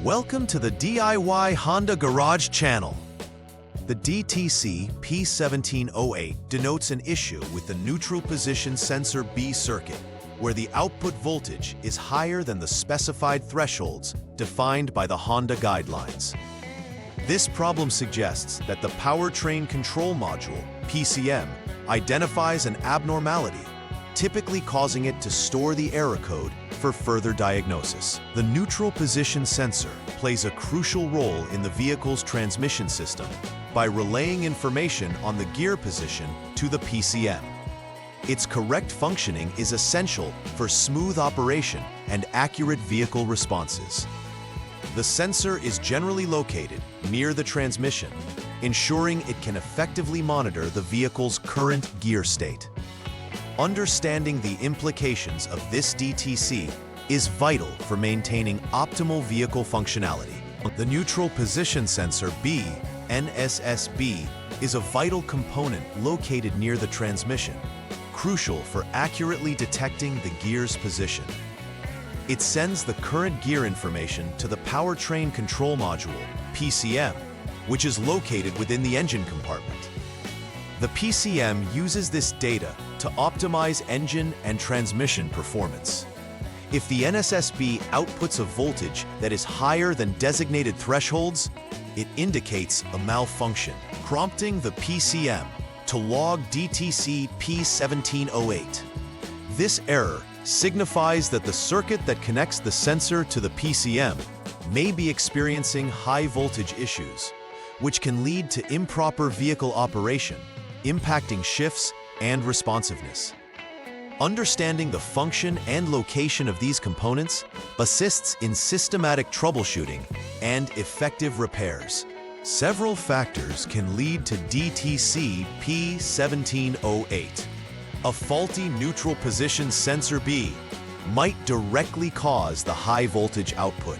Welcome to the DIY Honda Garage channel. The DTC P1708 denotes an issue with the neutral position sensor B circuit, where the output voltage is higher than the specified thresholds defined by the Honda guidelines. This problem suggests that the powertrain control module, PCM, identifies an abnormality, typically causing it to store the error code for further diagnosis. The neutral position sensor plays a crucial role in the vehicle's transmission system by relaying information on the gear position to the PCM. Its correct functioning is essential for smooth operation and accurate vehicle responses. The sensor is generally located near the transmission, ensuring it can effectively monitor the vehicle's current gear state. Understanding the implications of this DTC is vital for maintaining optimal vehicle functionality. The neutral position sensor B, NSSB, is a vital component located near the transmission, crucial for accurately detecting the gear's position. It sends the current gear information to the powertrain control module, PCM, which is located within the engine compartment. The PCM uses this data to optimize engine and transmission performance. If the NSSB outputs a voltage that is higher than designated thresholds, it indicates a malfunction, prompting the PCM to log DTC P1708. This error signifies that the circuit that connects the sensor to the PCM may be experiencing high voltage issues, which can lead to improper vehicle operation, impacting shifts and responsiveness. Understanding the function and location of these components assists in systematic troubleshooting and effective repairs. Several factors can lead to DTC P1708. A faulty neutral position sensor B might directly cause the high voltage output.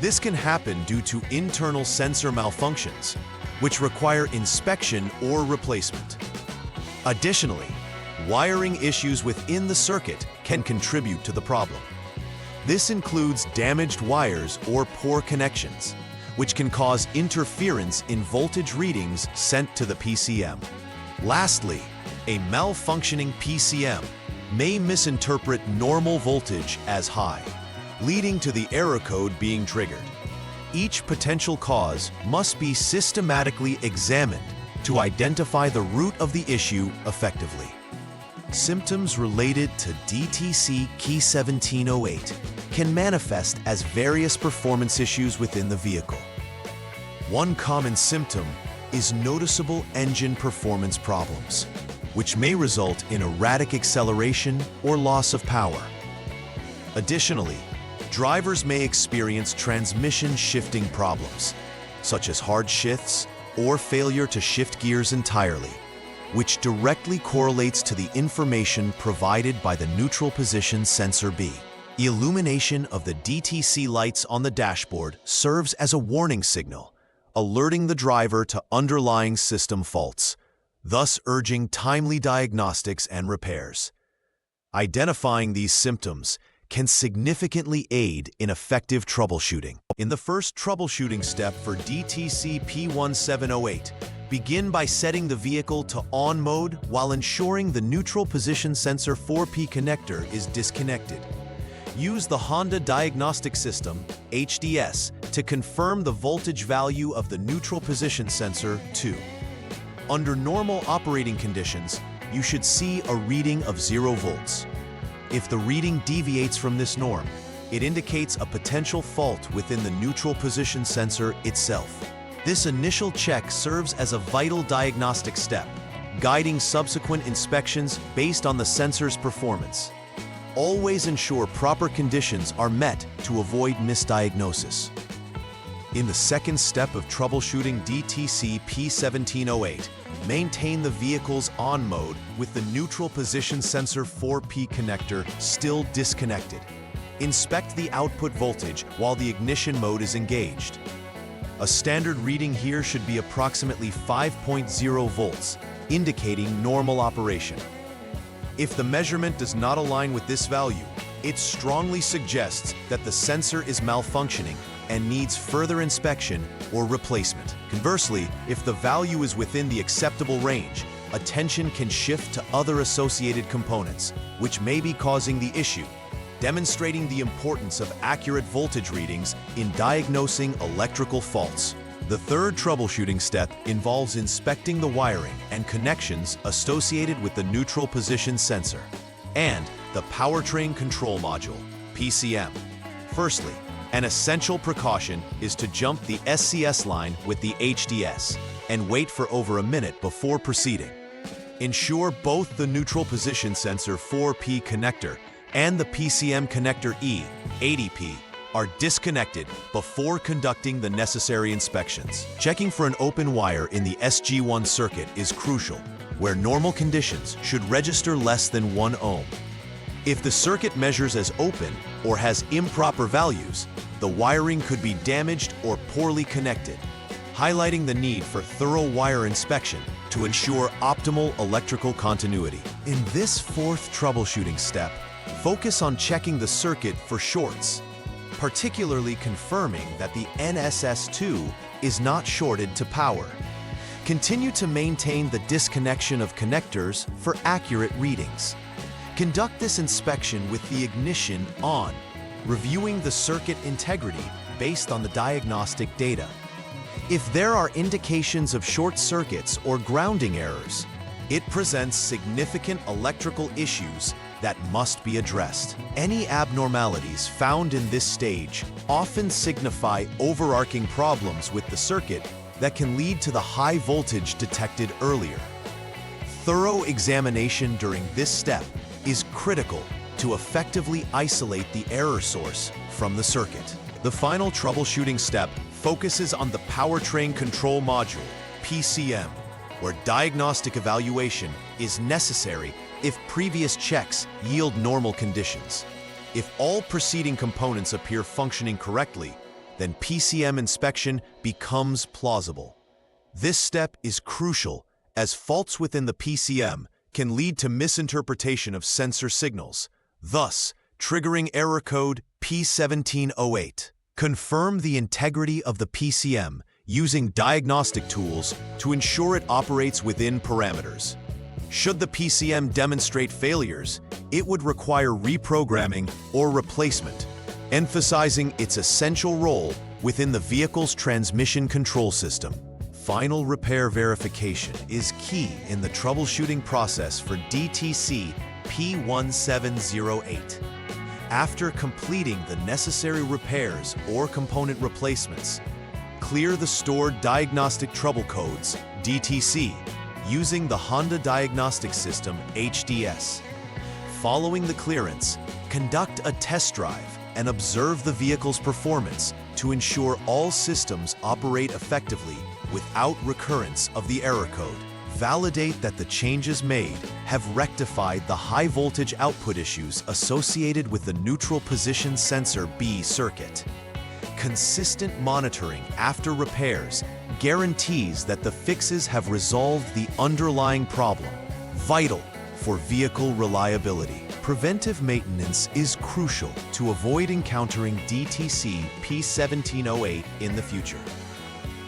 This can happen due to internal sensor malfunctions, which require inspection or replacement. Additionally, wiring issues within the circuit can contribute to the problem. This includes damaged wires or poor connections, which can cause interference in voltage readings sent to the PCM. Lastly, a malfunctioning PCM may misinterpret normal voltage as high, leading to the error code being triggered. Each potential cause must be systematically examined to identify the root of the issue effectively. Symptoms related to DTC P1708 can manifest as various performance issues within the vehicle. One common symptom is noticeable engine performance problems, which may result in erratic acceleration or loss of power. Additionally, drivers may experience transmission shifting problems, such as hard shifts or failure to shift gears entirely, which directly correlates to the information provided by the neutral position sensor B. The illumination of the DTC lights on the dashboard serves as a warning signal, alerting the driver to underlying system faults, thus urging timely diagnostics and repairs. Identifying these symptoms can significantly aid in effective troubleshooting. In the first troubleshooting step for DTC P1708, begin by setting the vehicle to on mode while ensuring the neutral position sensor 4P connector is disconnected. Use the Honda Diagnostic System, HDS, to confirm the voltage value of the neutral position sensor 2. Under normal operating conditions, you should see a reading of 0 volts. If the reading deviates from this norm, it indicates a potential fault within the neutral position sensor itself. This initial check serves as a vital diagnostic step, guiding subsequent inspections based on the sensor's performance. Always ensure proper conditions are met to avoid misdiagnosis. In the second step of troubleshooting DTC P1708, maintain the vehicle's on mode with the neutral position sensor 4P connector still disconnected. Inspect the output voltage while the ignition mode is engaged. A standard reading here should be approximately 5.0 volts, indicating normal operation. If the measurement does not align with this value, it strongly suggests that the sensor is malfunctioning and needs further inspection or replacement. Conversely, if the value is within the acceptable range, attention can shift to other associated components, which may be causing the issue, demonstrating the importance of accurate voltage readings in diagnosing electrical faults. The third troubleshooting step involves inspecting the wiring and connections associated with the neutral position sensor and the powertrain control module, PCM. Firstly, an essential precaution is to jump the SCS line with the HDS and wait for over a minute before proceeding. Ensure both the neutral position sensor 4P connector and the PCM connector E, 80P, are disconnected before conducting the necessary inspections. Checking for an open wire in the SG1 circuit is crucial, where normal conditions should register less than 1 ohm. If the circuit measures as open or has improper values, the wiring could be damaged or poorly connected, highlighting the need for thorough wire inspection to ensure optimal electrical continuity. In this fourth troubleshooting step, focus on checking the circuit for shorts, particularly confirming that the NSS2 is not shorted to power. Continue to maintain the disconnection of connectors for accurate readings. Conduct this inspection with the ignition on, reviewing the circuit integrity based on the diagnostic data. If there are indications of short circuits or grounding errors, it presents significant electrical issues that must be addressed. Any abnormalities found in this stage often signify overarching problems with the circuit that can lead to the high voltage detected earlier. Thorough examination during this step is critical to effectively isolate the error source from the circuit. The final troubleshooting step focuses on the powertrain control module, PCM, where diagnostic evaluation is necessary if previous checks yield normal conditions. If all preceding components appear functioning correctly, then PCM inspection becomes plausible. This step is crucial as faults within the PCM can lead to misinterpretation of sensor signals, thus triggering error code P1708. Confirm the integrity of the PCM using diagnostic tools to ensure it operates within parameters. Should the PCM demonstrate failures, it would require reprogramming or replacement, emphasizing its essential role within the vehicle's transmission control system. Final repair verification is key in the troubleshooting process for DTC P1708. After completing the necessary repairs or component replacements, clear the stored diagnostic trouble codes, DTC, using the Honda Diagnostic System, HDS. Following the clearance, conduct a test drive and observe the vehicle's performance to ensure all systems operate effectively without recurrence of the error code. Validate that the changes made have rectified the high voltage output issues associated with the neutral position sensor B circuit. Consistent monitoring after repairs guarantees that the fixes have resolved the underlying problem, vital for vehicle reliability. Preventive maintenance is crucial to avoid encountering DTC P1708 in the future.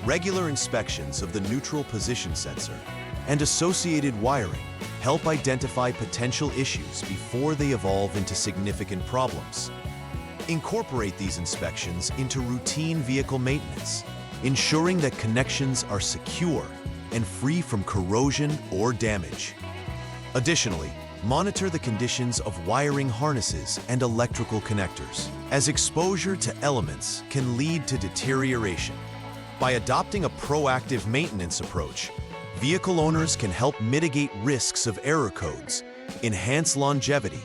Regular inspections of the neutral position sensor and associated wiring help identify potential issues before they evolve into significant problems. Incorporate these inspections into routine vehicle maintenance, ensuring that connections are secure and free from corrosion or damage. Additionally, monitor the conditions of wiring harnesses and electrical connectors, as exposure to elements can lead to deterioration. By adopting a proactive maintenance approach, vehicle owners can help mitigate risks of error codes, enhance longevity,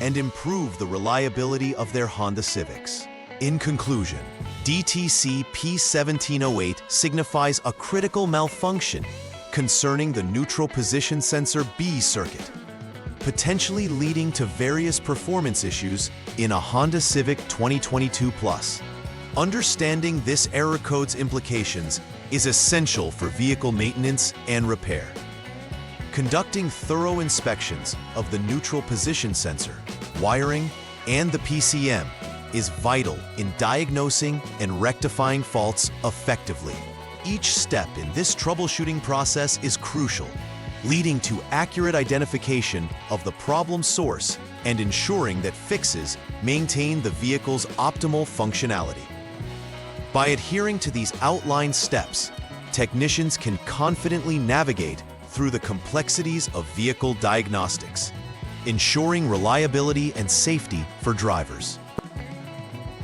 and improve the reliability of their Honda Civics. In conclusion, DTC P1708 signifies a critical malfunction concerning the neutral position sensor B circuit, potentially leading to various performance issues in a Honda Civic 2022 Plus. Understanding this error code's implications is essential for vehicle maintenance and repair. Conducting thorough inspections of the neutral position sensor, wiring, and the PCM is vital in diagnosing and rectifying faults effectively. Each step in this troubleshooting process is crucial, leading to accurate identification of the problem source and ensuring that fixes maintain the vehicle's optimal functionality. By adhering to these outlined steps, technicians can confidently navigate through the complexities of vehicle diagnostics, ensuring reliability and safety for drivers.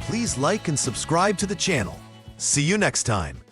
Please like and subscribe to the channel. See you next time.